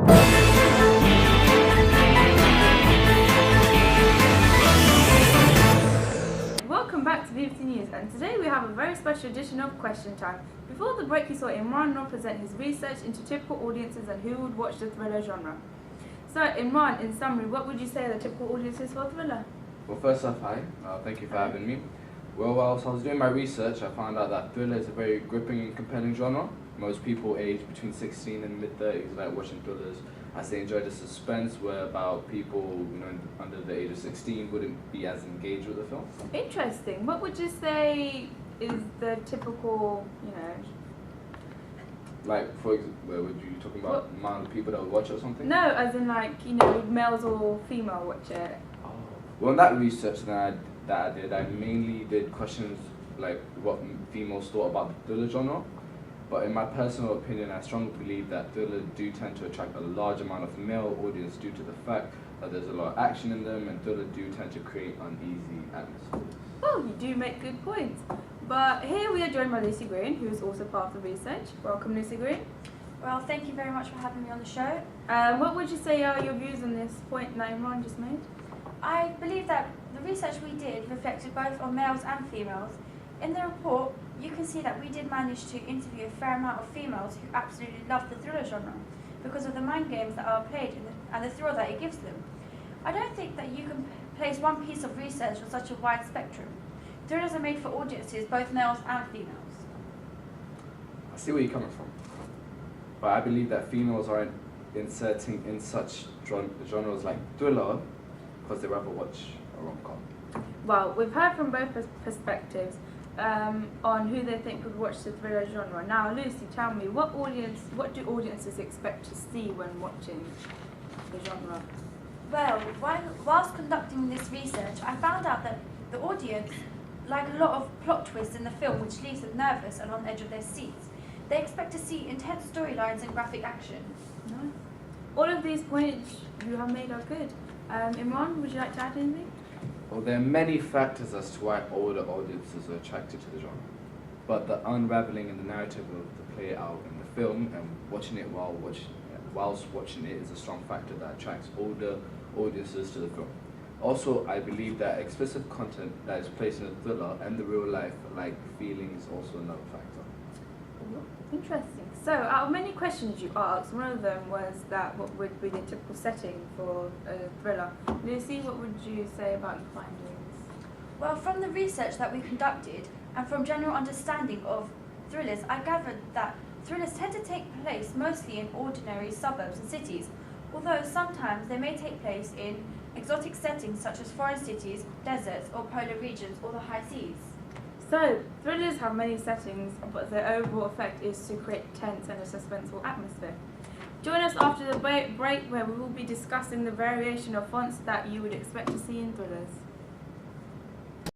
Welcome back to BBC News, and today we have a very special edition of Question Time. Before the break, you saw Imran Noor present his research into typical audiences and who would watch the thriller genre. So, Imran, in summary, what would you say are the typical audiences for thriller? Well, first off, hi. Thank you for having me. Well, whilst I was doing my research, I found out that thriller is a very gripping and compelling genre. Most people aged between 16 and mid-30s like watching thrillers as they enjoy the suspense, where about people under the age of 16 wouldn't be as engaged with the film. Interesting. What would you say is the typical, Like, for example, would you talking about amount of people that would watch it or something? No, as in males or female watch it. Oh. Well, in that research that I did, I mainly did questions like what females thought about the thriller genre. But in my personal opinion, I strongly believe that thrillers do tend to attract a large amount of male audience due to the fact that there's a lot of action in them, and thrillers do tend to create uneasy atmospheres. Well, you do make good points. But here we are joined by Lucy Green, who is also part of the research. Welcome, Lucy Green. Well, thank you very much for having me on the show. What would you say are your views on this point that Imran just made? I believe that the research we did reflected both on males and females. In the report, you can see that we did manage to interview a fair amount of females who absolutely love the thriller genre because of the mind games that are played and the thrill that it gives them. I don't think that you can place one piece of research on such a wide spectrum. Thrillers are made for audiences, both males and females. I see where you're coming from, but I believe that females aren't inserting in such genres like thriller because they rather watch a rom-com. Well, we've heard from both perspectives on who they think would watch the thriller genre. Now, Lucy, tell me, what do audiences expect to see when watching the genre? Well, whilst conducting this research, I found out that the audience like a lot of plot twists in the film which leaves them nervous and on the edge of their seats. They expect to see intense storylines and graphic action. Nice. All of these points you have made are good. Imran, would you like to add anything? Well, there are many factors as to why older audiences are attracted to the genre, but the unraveling in the narrative of the play out in the film and watching it whilst watching it is a strong factor that attracts older audiences to the film. Also, I believe that explicit content that is placed in a thriller and the real life like feeling is also another factor. Interesting. So, out of many questions you asked, one of them was that what would be the typical setting for a thriller. Lucy, what would you say about your findings? Well, from the research that we conducted and from general understanding of thrillers, I gathered that thrillers tend to take place mostly in ordinary suburbs and cities, although sometimes they may take place in exotic settings such as foreign cities, deserts or polar regions or the high seas. So, thrillers have many settings, but their overall effect is to create tense and a suspenseful atmosphere. Join us after the break where we will be discussing the variation of fonts that you would expect to see in thrillers.